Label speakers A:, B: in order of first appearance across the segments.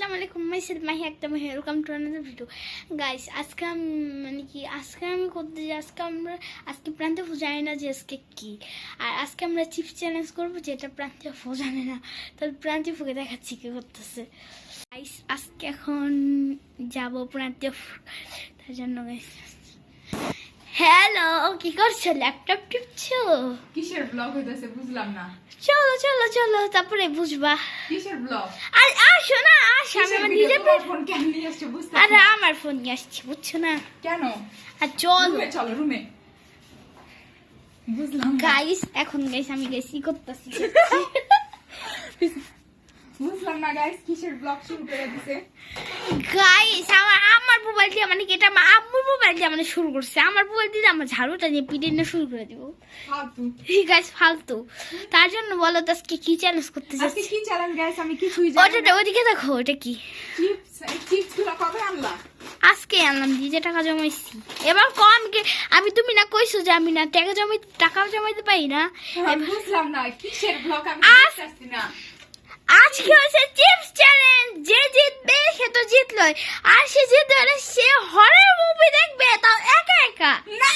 A: আসসালামু আলাইকুম মাইসেলফ মাহি একদম welcome to another video guys. আজকে আমি করতে যাই, আজকে প্রান্তিক জানি না যে আজকে কি, আর আজকে আমরা চিপস চ্যালেঞ্জ করবো যেটা প্রান্তিক জানে না। তাহলে প্রান্তিককে দেখাচ্ছি কি করতেছে। গাইস আজকে এখন যাব প্রান্তিক, তার জন্য গাইস হ্যালো কি করছো? ল্যাপটপ টিপছো?
B: কিসের ব্লগ হইতাছে বুঝলাম না।
A: চলো চলো চলো তারপরে বুঝবা
B: কিসের ব্লগ?
A: আর আসো না, আসো আমি আমার নিজের
B: ফোন কেন নিয়ে আসছো বুঝতে
A: আরে আমার ফোন নিয়ে আসছি, বুঝছো না?
B: কেন?
A: আর চলো
B: চলো রুমে। বুঝলাম
A: গাইস, এখন গাইস আমি গাইস কি করতেছি
B: বুঝলাম না গাইস, কিসের ব্লগ শুরু করে দিছে
A: গাইস। আমার মোবাইল দিয়ে মানে এটা আমার আম্মুর মোবাইল দিয়ে মানে শুরু করছে। আমার মোবাইল দিয়ে আমার ঝাড়ুটা নিয়ে পিটে নিয়ে শুরু করে দিব।
B: ফালতু
A: গাইস ফালতু। তার জন্য বলো তো আজকে কি চ্যালেঞ্জ করতে
B: আজকে
A: যাচ্ছি?
B: কি চ্যালেঞ্জ গাইস? আমি কিছুই জানি
A: ওটা
B: না।
A: ওদিকে দেখো, ওটা কি?
B: চিপস। এই চিপস গুলো কবে আনলা?
A: আজকে আনলাম, দিয়ে টাকা জমাইছি। এবার আমি তুমি না কইছো যে আমি না টাকা জমাইতে পারি না।
B: বুঝলাম না কিসের ব্লগ, আমি বুঝতে পারছি না।
A: আজকে হচ্ছে চিপস চ্যালেঞ্জ। যে জিতবে সে তো জিতলই, আর সে জিতবে হলে সে হরর মুভি দেখবে, তাও একা একা।
B: না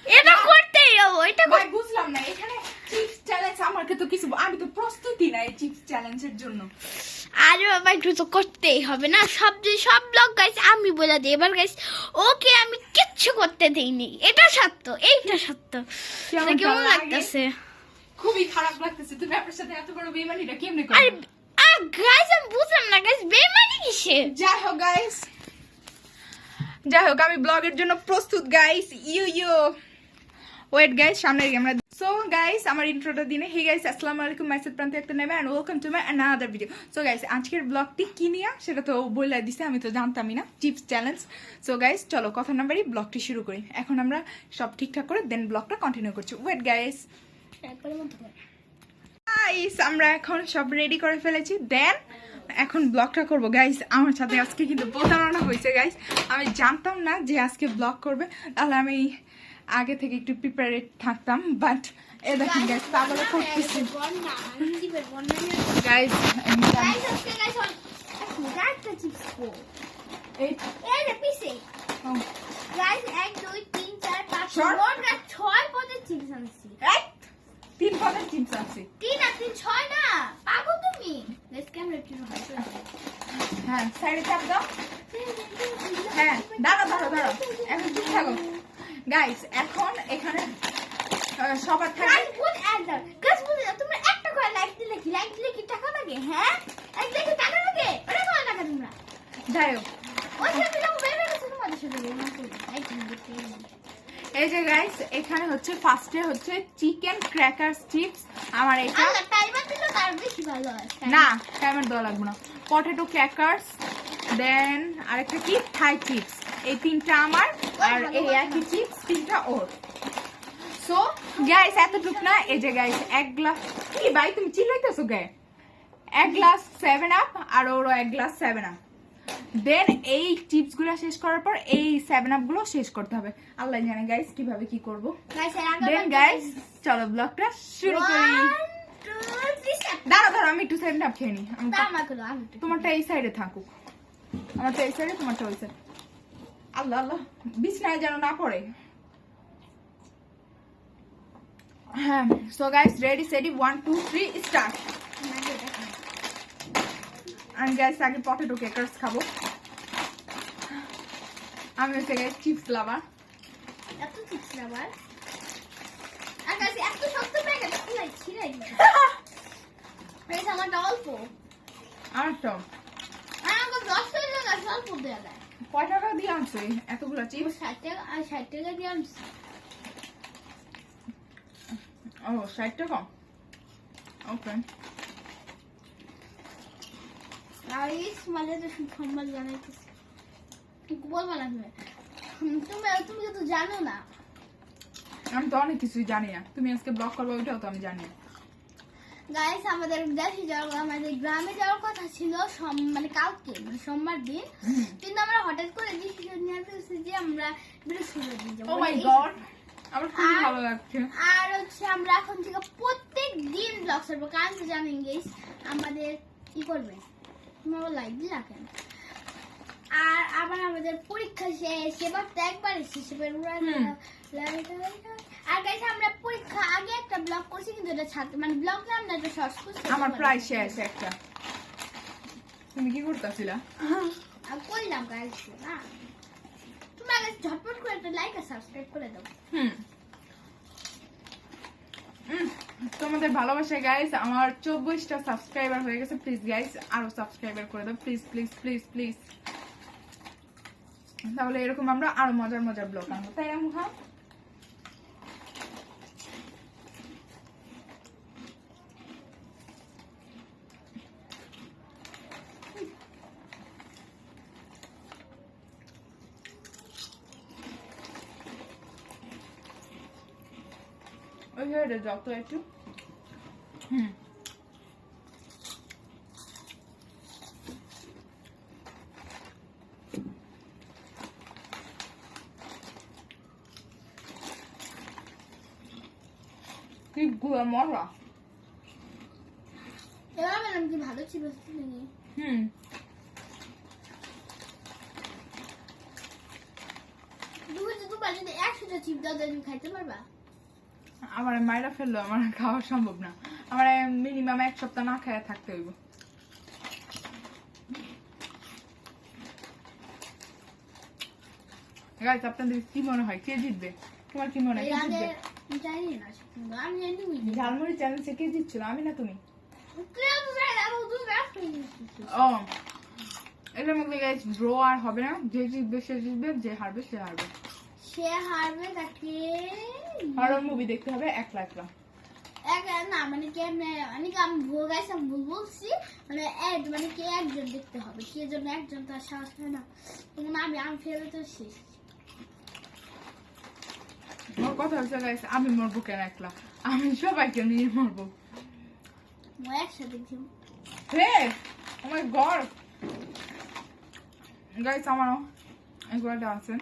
A: এটা করতেই হবে, এটা
B: ভাই বুঝলাম না, এখানে চিপস চ্যালেঞ্জ আমাকে তো কিছু, আমি তো প্রস্তুতি নাই চিপস চ্যালেঞ্জের জন্য।
A: আরে বাবা একটু তো করতেই হবে না, সব ব্লগ গাইস আমি বলে দিই। এবার গাইস ওকে আমি কিচ্ছু করতে দেইনি, এটা সত্য, এইটা সত্য। কেমন লাগতেছে?
B: খুবই খারাপ লাগতেছে। তুমি আপনার সাথে এত বড় বেইমানিটা কেমনে
A: আরে
B: করলে?
A: গাইস আমি বুঝলাম না গাইস, বেমানি কিসে?
B: যাই হোক গাইস, আমি ব্লগের জন্য প্রস্তুত গাইস। ওয়েট গাইস, সামনে আমরা। সো গাইস আমার ইন্ট্রোটা দিনে। হে গাইস, আসসালামু আলাইকুম, মাইসেলফ প্রান্তিক একটা নেবে and welcome to my another video. So guys আজকের ব্লগটি কি নিয়ে সেটা তো বলে দিছে, আমি তো জানতামই না, চিপস চ্যালেঞ্জ। সো গাইস চলো কথা না বাড়ি ব্লগটি শুরু করি। এখন আমরা সব ঠিকঠাক করে দেন ব্লগটা কন্টিনিউ করছি। ওয়েট গাইস, আমরা এখন সব রেডি করে ফেলেছি, দেন এখন ব্লগটা করবো গাইস। আমার সাথে আজকে কিন্তু প্রতারণা হয়েছে গাইস। আমি জানতাম না যে আজকে ব্লগ করবে, তাহলে আমি আগে থেকে একটু প্রিপারেড থাকতাম, বাট এ দেখেন গাইস পাগলে করতেছি গাইস। তিন পদের চিপস আছে। হ্যাঁ সাইডে চাপ দাও। হ্যাঁ দাঁড়াও এখন চুপ থাকো গাইস। এখন এখানে সবার থাকে যাই হোক। এই যে গাইস এখানে হচ্ছে ফার্স্টে হচ্ছে চিকেন ক্র্যাকার চিপস। আমার এটা না টাইমার দেওয়া লাগবে না। পটেটো ক্র্যাকারস, দেন আরেকটা কি থাই চিপস। এই তিনটা আমার, আর এই একই চিপস তিনটা ওর। সো গাইস এতটুক না। এই যে গাইস এক গ্লাস, কি ভাই তুমি চিল্লাইতেছো গায়ে? এক গ্লাস 7 আপ আর ওরও এক গ্লাস 7 আপ। দেন এই চিপস গুলো শেষ করার পর এই 7 আপ গুলো শেষ করতে হবে। আল্লাহ জানে গাইস কিভাবে কি করব। দেন গাইস চলো ব্লগটা শুরু করি। দাঁড়াও আমি একটু 7 আপ খেয়ে নিই। তোমারটা এই সাইডে থাকুক, আমারটা এই সাইডে, তোমারটা ওই সাইডে। আল্লাহ আল্লাহ বিছনায় যেন না পড়ে। হ্যাঁ সো গাইস রেডি সেডি 1 2 3 স্টার্ট। আমি গাইস আগে পটেটো ক্র্যাকারস খাবো। আমি হচ্ছে গাইস চিপস লাভার। আমার তো কয় টাকা দিয়ে আনছে এতগুলো চিপস?
A: 60 টাকা দিয়ে আনছি।
B: ও 60 টাকা, ওকে।
A: সম্মান জানাইতেছি, বলবো না তুমি তো জানো না।
B: আমি তো অনেক কিছুই জানি না, তুমি আজকে ব্লগ করবে ওইটাও তো আমি জানি না।
A: গাইস আমাদের গ্রামে যাওয়ার কথা ছিল মানে কালকে, মানে সোমবার দিন, কিন্তু আমরা হঠাৎ করে ডিসিশন নিয়েছি যে আমরা বৃহস্পতিবার দিন যাবো।
B: ও মাই গড, আমার খুব ভালো লাগছে।
A: আর হচ্ছে আমরা এখন থেকে প্রত্যেক দিন ব্লগ করবো, কারণ জানেন গাইস আমাদের ই করবে, তুমি আবার লাইক দিলা কেন? আর আবার আমাদের পরীক্ষা শেষ, এবার তো একবার শেষ, এবার আর গাইস আমরা পরীক্ষা আগে একটা ব্লগ করছি, কিন্তু এটা ছাত্র মানে ব্লগ নাম না, এটা শর্টস করছি।
B: আমার প্রায় শেষ একটা। তুমি কি করতেছিলা?
A: আর করলাম গাইস না, তুমি আগে ঝটপট করে একটা লাইক আর সাবস্ক্রাইব করে দাও।
B: তোমাদের ভালোবাসা গাইস, আমার 24টা সাবস্ক্রাইবার হয়ে গেছে। প্লিজ গাইস আরো সাবস্ক্রাইবার করে দাও, প্লিজ প্লিজ প্লিজ প্লিজ। তাহলে এরকম আমরা আরো মজার মজার ব্লগ আনবো, তাই না মুহা? ওই যে যত একটু কি গুয়া মরা।
A: এবার বললাম কি ভালো ছিল নাকি? দুবার যদি 100টা চিপ দাও তুমি খাইতে পারবা?
B: আমার মায়েরা ফেললো, আমার খাওয়া সম্ভব না। আমার মিনিমাম 1 সপ্তাহ না খায় থাকতে হইব। গাইস আপনাদের কি মনে হয় কে জিতবে? তোমার কি মনে হয় কে জিতবে?
A: জানি না, আমি জানি না।
B: ঝালমুড়ি চ্যালেঞ্জে কে জিতছিল, আমি না তুমি? ও এটার মধ্যে গাইস ড্র আর হবে না, যে জিতবে সে জিতবে, যে হারবে সে হারবে।
A: সে হারবে তাকে
B: হরর মুভি দেখতে হবে একলা একলা।
A: না মানে কেমনে আমি ভুল গাইছি, আমি ভুল বলছি, মানে মানে কে একজন দেখতে হবে, কে জন্য একজন তার সাহস হয় না। তখন আমি ফেলে তো শেষ।
B: আমার কথা হচ্ছে গাইস আমি মরবো কেন একলা, আমি সবাইকে নিয়ে মরবো।
A: একসাথে
B: হে ও মাই গড গাইস আমারও এগুলোটা আছে।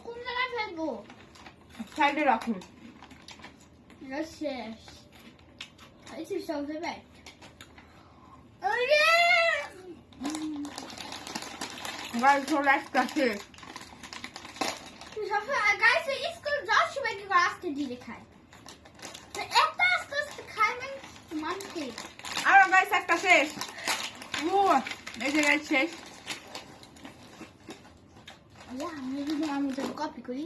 A: কোন জায়গায় ফেলবো?
B: সাইডে রাখুন।
A: শেষ সব ফেলবে।
B: গাইস ওর একটা শেষ।
A: গাইস স্কুল যাওয়ার সময় কি করে আস্তে ধীরে খায়, একটা আস্তে আস্তে খায় না মানতে।
B: আর গাইস একটা শেষ। ও এই যে গাইস শেষ।
A: আমি যদি আমি তো কপি করি।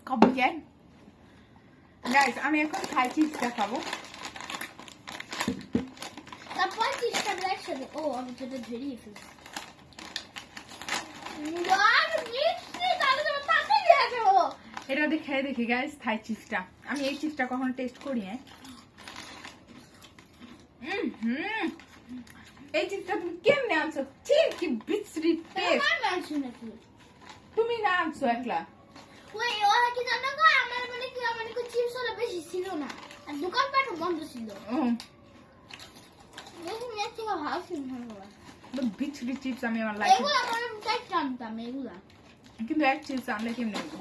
B: কপি কেন? গাইস আমি এখন খাই চিপসটা খাবো।
A: তারপর চিপসটা একসাথে। ও আমি তো এটা ধরিয়ে ফেলছি।
B: এটা দিয়ে খেয়ে দেখি গাইস থাই চিপসটা। আমি এই চিপসটা কখনো টেস্ট করি না। এই চিপসটা তুমি কেমনে আনছো? ঠিক কি বিশ্রী টেস্ট। তুমি না আনছো একলা।
A: ওই ওরা কি জানো গো, আমার মানে কি চিপস হলো বেশি ছিল না, আর দোকানপাটও বন্ধ ছিল। দেখুন এর থেকে ভালো ছিল না,
B: বিশ্রী চিপস আমি আমার লাইফে।
A: এগুলো আমার চাইতে আনতাম এগুলা,
B: কিন্তু এক চিপস আনলে কেমনে হইব?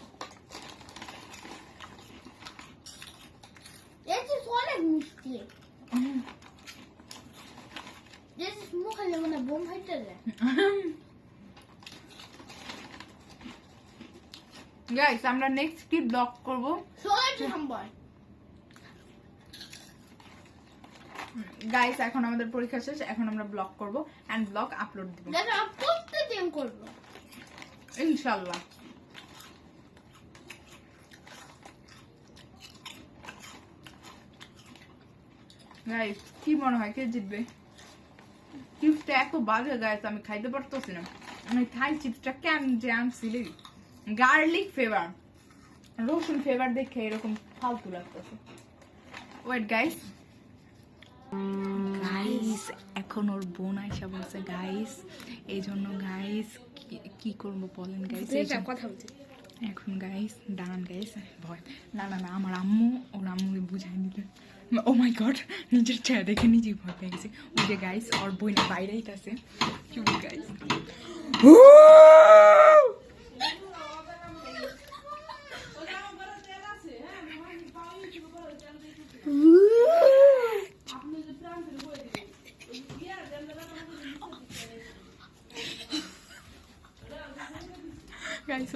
A: এই চিপস অনেক মিষ্টি, এই চিপস মুখে লেগে না বোম ফাইটে যায়।
B: গাইস আমরা নেক্সট কি ব্লগ করব?
A: 16 নম্বর।
B: গাইস এখন আমাদের পরীক্ষা শেষ, এখন আমরা ব্লগ করব এন্ড ব্লগ আপলোড দিব
A: যেটা প্রত্যেকদিন করব
B: ইনশাআল্লাহ। গাইস কি মনে হয় কে জিতবে? চিপসটা এত বাজে গাইস, আমি খাইতে পারতেছি না। আমি থাই চিপসটা কেন যে আনছিলি, গার্লিক ফ্লেভার, রসুন ফ্লেভার দেখে এরকম ফালতু লাগতেছে। ওয়েট গাইস, গাইস এখন ওর বোন আইসা বলছে গাইস, এই জন্য গাইস কি করব বলেন গাইস?
A: কথা বলছি
B: এখন গাইস দাঁড়ান গাইস, ভয় না না না, আমার আম্মু ওর আম্মুকে বুঝাই দিতে। ও মাই গড, নিজের চেহারা দেখে নিজেই ভয় পেয়ে গেছে। ওই যে গাইস ওর বইনে বাইরেই আছে। চুপ গাইস,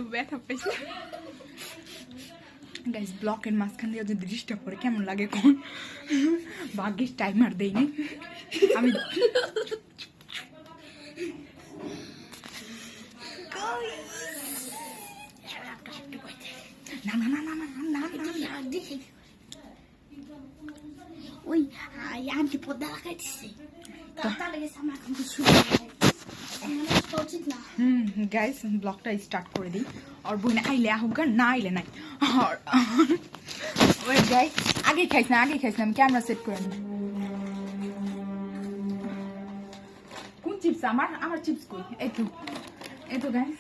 B: তো ব্যথা পাইছে গাইস ব্লকের মাঝখান দিয়ে যদি দৃষ্টিটা পড়ে কেমন লাগে কোন ভাগ্যিস টাইমার দেই নাই আমি না না না না না না না
A: দেখি ওই আন্টি পর্দা লাগাই দিচ্ছে তাহলে গেছে আমার এখন কিছু উচিত না
B: গাইস ব্লগটা স্টার্ট করে দিই আর বোন আইলে আহুক না আইলে নাই আর ওই গাইস আগে খাইছ না আমি ক্যামেরা সেট করে নিই কোন চিপস আমার চিপস কই এই তো গাইস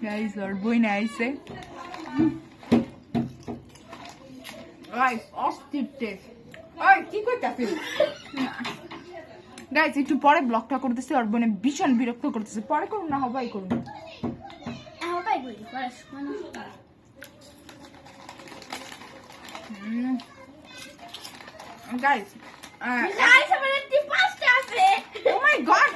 B: গাইস আর বোন আইছে গাইস অস্থির টেস্ট ওই কি কইতাছিস গাইস একটু পরে ব্লগটা করতেছি আর বোনে ভীষণ বিরক্ত করতেছে পরে করুন না হবাই করুন
A: হবাই করি পড়াশোনা
B: গাইস
A: গাইস আমার একটি পাঁচটা আছে
B: ও মাই গড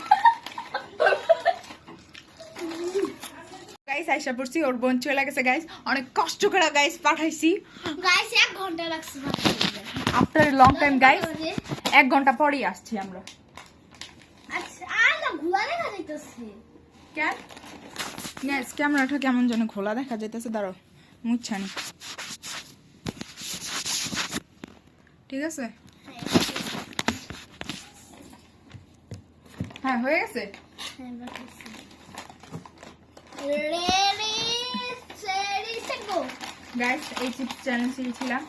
B: গাইস আইসা পড়ছি ওর বোন চলে গেছে গাইস অনেক কষ্ট করে গাইস পাঠাইছি
A: গাইস 1 ঘন্টা লাগছে
B: after a long time guys 1 ঘন্টা পরেই আসছি আমরা
A: আচ্ছা আর না ঘোলা দেখা যাইতেছে
B: কেন গাইস ক্যামেরাটা কেমন যেন খোলা দেখা যাইতেছে দাঁড়াও মুছছানি ঠিক আছে হ্যাঁ হয়ে গেছে
A: রেডি সেরি সেট গো
B: গাইস এই চিপস চ্যালেঞ্জ ছিলাম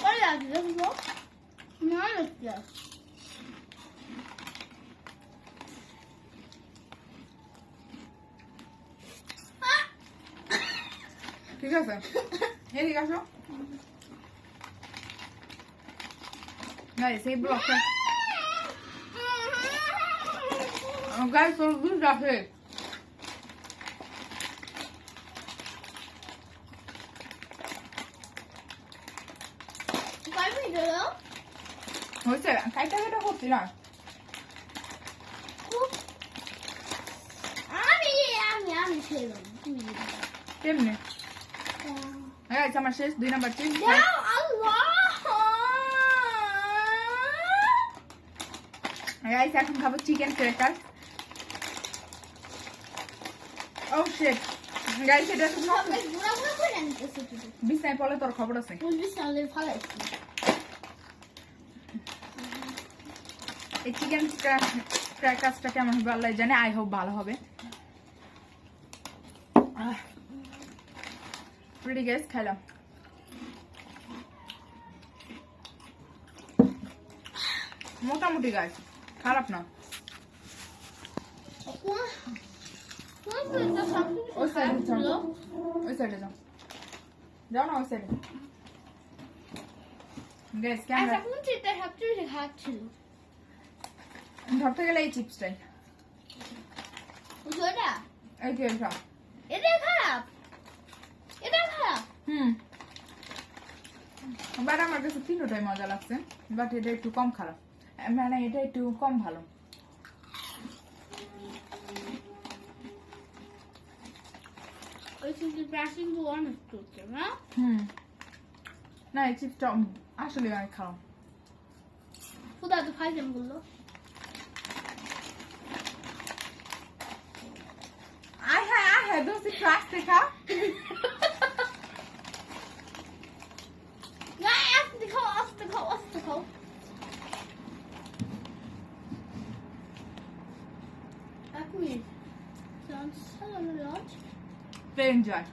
A: ওরে লাগবে দেখো না লাগবে
B: ঠিক আছে এদিকে আসো গাইস এই ব্লগটা গাইস ওর দুধ আছে
A: কয় মিনিট হলো
B: হয়েছে কাইটা করছি না
A: আমি খেলাম তুমি
B: কেমনে গাইস আমার শেষ 2 নাম্বার চিপস
A: দাও আল্লাহ
B: গাইস এখন খাবো চিকেন ক্র্যাকার ও শিট গাইস এটা তো
A: সব গুড়া গুড়া করে আনতেছে তুই
B: বিছনায় পড়লে তোর খবর আছে
A: বুঝবি সালে ফালাইছি
B: এই চিকেন ক্র্যাকারটা কেমন হবে আল্লাহ জানে আই হোপ ভালো হবে প্রিটি গাইস খেলাম মোটামুটি গাইস খারাপ না ওই সাইডে যাও যাও না ওই সাইডে গাইস ক্যামেরা
A: কোন চিপটা সবচেয়ে খাচ্ছিল
B: ধরতে গেলে এই চিপসটাই
A: ওটা
B: এই যে এটা
A: এটা খারাপ
B: বাট আমার কাছে তিনটাই মজা লাগছে বাট এটা একটু কম খারাপ মানে এটা একটু কম ভালো
A: ওই চিপটা প্রাচীন অনেক করছে না
B: না এই চিপসটা আসলে অনেক খারাপ
A: কোথায় তো খাইছেন বললো
B: আয় হ্যাঁ দোস্ত একটু আসতে খা
A: আস্তে খাও এক মিনিট লঞ্চ
B: প্লেন যায়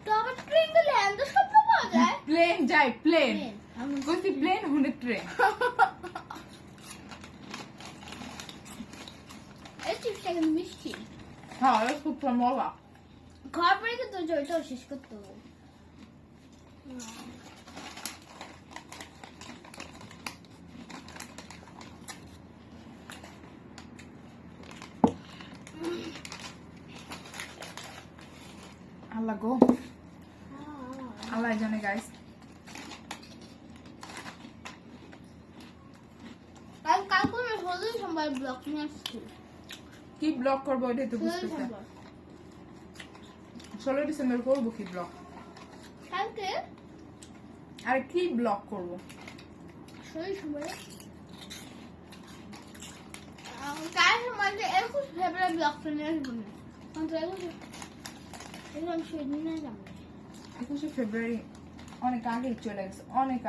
A: তো আবার ট্রেন গেলে এত শব্দ পাওয়া যায়
B: প্লেন যায় প্লেন
A: আমি
B: বলছি প্লেন হুনে ট্রেন
A: এই চিপসটা কিন্তু মিষ্টি
B: হ্যাঁ এটা খুব মজা
A: খাওয়ার পরে কিন্তু জলটাও শেষ করতে হবে
B: আল্লাহ গো, আল্লাহ জানে গাইস।
A: কালকে আমি হলুদ সোমবার ব্লগ নিয়ে আসছি।
B: কি ব্লগ করবো ওইটাই তো বুঝতেছে। 16 ডিসেম্বর করবো কি ব্লগ?
A: কালকে
B: আরে কি ব্লগ করবো?
A: হলুদ সোমবার কাল সময় এরকম ফেব্রুয়ারি ব্লগ নিয়ে আসবো না, কিন্তু এগুলো আমি সেদিন না যাবো।
B: 21 ফেব্রুয়ারি অনেক আগে চলে গেছে, অনেক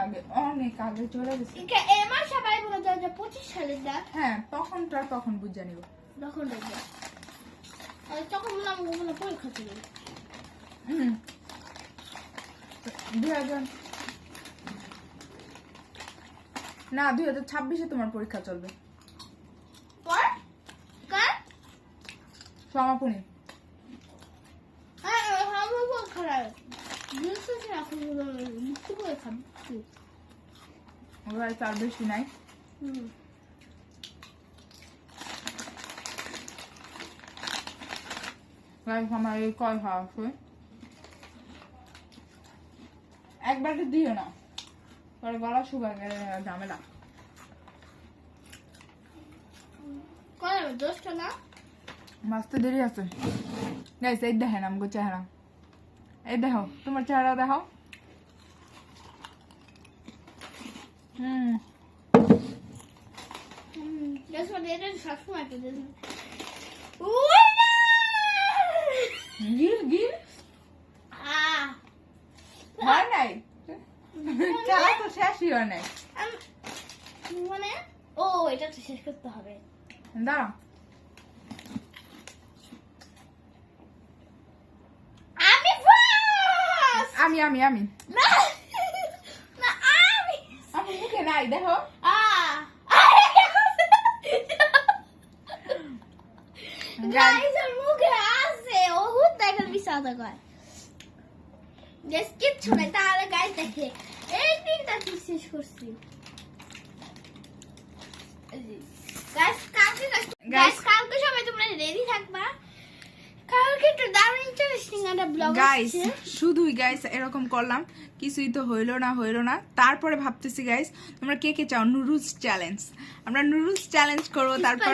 B: আগে চলে গেছে।
A: এবার সবাই বলে 2025 সালে যা,
B: হ্যাঁ তখন বুঝে নিব।
A: তখন দেখবে তখন বললাম ওগুলো পরীক্ষা ছিল।
B: 2026-এ তোমার পরীক্ষা চলবে,
A: পর কার
B: সমাপনী।
A: হ্যাঁ আমার খুব খারাপ বুঝতে না, এখন মুক্তি করে খাবি।
B: ওরা তার বেশি নাই। আমার এই কয় খাওয়া আছে, একবারে দিও না, পরে গলা শুকায় গেলে ঝামেলা।
A: কয় দোষটা না
B: মাসতে দেরি আছে গাইস। এই দেখেন আমগো চেহারা, এই দেখো তোমার চেহারা দেখো।
A: এটা সবসময় একটা
B: গিল হয় নাই, খেলা তো শেষই হয় নাই।
A: মানে ও এটা তো শেষ করতে হবে।
B: দাঁড়া,
A: আমি ফার্স্ট।
B: আমি
A: না না আমি
B: আমি মুখে নাই দেখো।
A: গাইস ওর মুখে আছে, ও হুট দেখেন বিশাদা কয় গাইস কিচ্ছু নাই। তাহলে গাইস দেখে এই তিনটা কি শেষ করছি গাইস। কালকে সবাই তোমরা রেডি থাকবা, কালকে একটু দারুণ ইন্টারেস্টিং একটা ব্লগ
B: গাইস
A: আছে।
B: শুধুই গাইস এরকম করলাম, কিছুই তো হইলো না। তারপরে ভাবতেছি গাইস তোমরা কে কে চাও নুডলস চ্যালেঞ্জ? আমরা নুডলস চ্যালেঞ্জ করবো। তারপর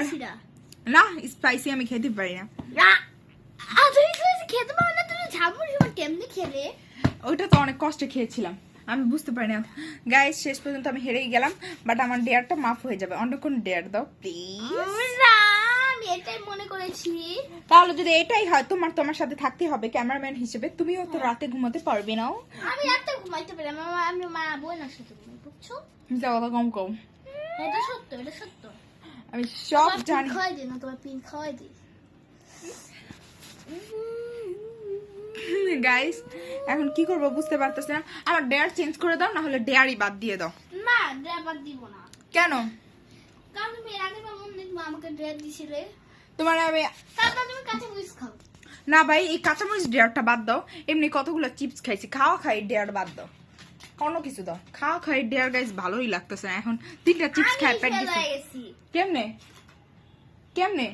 B: না স্পাইসি আমি খেতে পারি না।
A: তুমি খেতে পারো না? তুমি ঝালমুড়ি কেমনে খেলে?
B: ওইটা তো অনেক কষ্টে খেয়েছিলাম, আমি বুঝতে পারি না গাইস। শেষ পর্যন্ত আমি হেরেই গেলাম, বাট আমার ডেয়ারটা মাফ হয়ে যাবে। অন্য কোন ডেয়ার দাও প্লিজ।
A: না আমি এটাই মনে করেছি।
B: তাহলে যদি এটাই হয় তোমার সাথে থাকতে হবে ক্যামেরাম্যান হিসেবে। তুমিও তো রাতে ঘুমাতে পারবে না।
A: আমি রাতে ঘুমাইতে পারি, আমি মা বোনের সাথে ঘুমাই, বুঝছো?
B: যা কথা কম
A: এটা সত্য, এটা সত্য।
B: আমি সব জানি।
A: খাওয়াই দিই না, তোমার পিন খাওয়াই দিই।
B: গাইস এখন কি করবো বুঝতে পারতেছি না। আমার ডেয়ার চেঞ্জ করে দাও, না হলে ডেয়ারই বাদ দিয়ে দাও।
A: না ড্রাইভার দিব না।
B: কেন?
A: কারণ তুমি এর আগে আমাকে ড্রাইভ দিছিলে,
B: তোমার আমি
A: তারপর তুমি কাঁচা মরিচ খাও।
B: না ভাই, এই কাঁচামরিচ ডেয়ারটা বাদ দাও। এমনি কতগুলো চিপস খাইছি, খাই ডেয়ার বাদ দাও। অন্য কিছু দাও, খাই ডেয়ার। গাইস ভালোই লাগতেছে না এখন, 3টা চিপস খাই পেট দিছে। কেমনে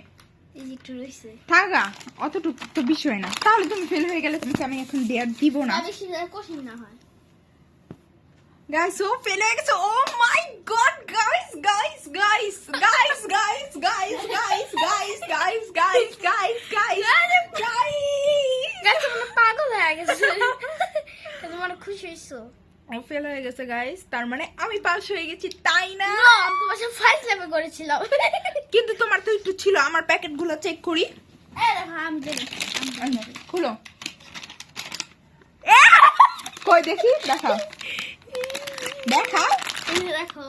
A: এই যে একটু রইছে,
B: থাকা অতটুকু তো বিষয় না। তাহলে তুমি ফেল হয়ে গেলে তোমাকে আমি এখন ডেয়ার দিব না।
A: বেশি কঠিন না হয়।
B: গাইস ও ফেল হয়ে গেছে। ও মাই গড গাইস
A: তোমরা পাগল হয়ে গেছে। তোমার খুশি হইছো?
B: ও ফেল হয়ে গেছে গাইস, তার মানে আমি পাস হয়ে গেছি তাই না?
A: না আমি তোমার সাথে ফাইট লেভেল করেছিলাম।
B: কিন্তু তোমার তো একটু ছিল। আমার প্যাকেটগুলো চেক করি।
A: এই দেখো আমি জানি।
B: খুলো, কই দেখি, দেখাও।
A: এই যে দেখো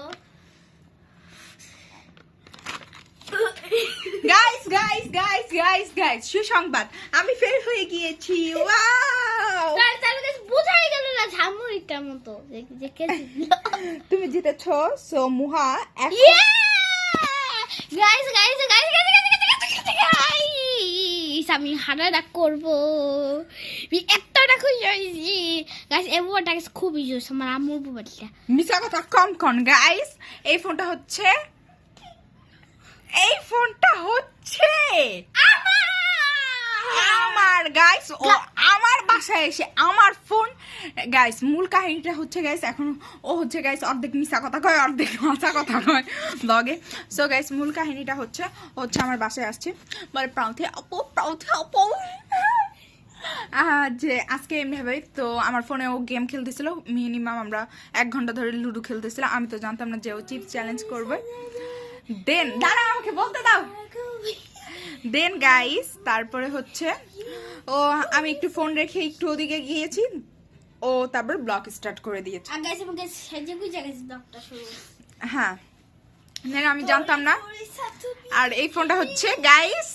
B: গাইস সুসংবাদ, আমি ফেল হয়ে গিয়েছি। ওয়াও
A: তাহলে বোঝাই গেল না ঝালমুড়িটার মতো যে কে জিতল।
B: তুমি জিতেছো। সো মুহা
A: গাইস আমি হারাটা করবো। একটা খুশি হয়েছি গাইস। এই বুবাটা খুবই জোস, আমার আম্মুর বুবাটা।
B: মিছা কথা কম কন গাইস। এই ফোনটা হচ্ছে আমার গাইস। ও আমার বাসায় এসে আমার ফোন গাইস মূল কাহিনীটা হচ্ছে গাইস এখন ও হচ্ছে গাইস অর্ধেক মিশা কথা কয় অর্ধেক মাথা কথা কয় ব্লগে। সো গাইস মূল কাহিনীটা হচ্ছে আমার বাসায় আসছে বলে প্রাউথে আপু যে আজকে এমনি হবে। তো আমার ফোনে ও গেম খেলতেছিল, মিনিমাম আমরা 1 ঘন্টা ধরে লুডো খেলতেছিলাম। আমি তো জানতাম না যে ও চিপস চ্যালেঞ্জ করবে। দেন দাঁড়া আমাকে বলতে দাও। দেন গাইস তারপরে হচ্ছে ও আমি একটু ফোন রেখে একটু ওদিকে গিয়েছি, ও তারপর ব্লগ স্টার্ট করে দিয়েছে।
A: আর গাইস আমাকে সেজে গুজে গেছে ব্লগটা শুরু।
B: হ্যাঁ দেন আমি জানতাম না। আর এই ফোনটা হচ্ছে গাইস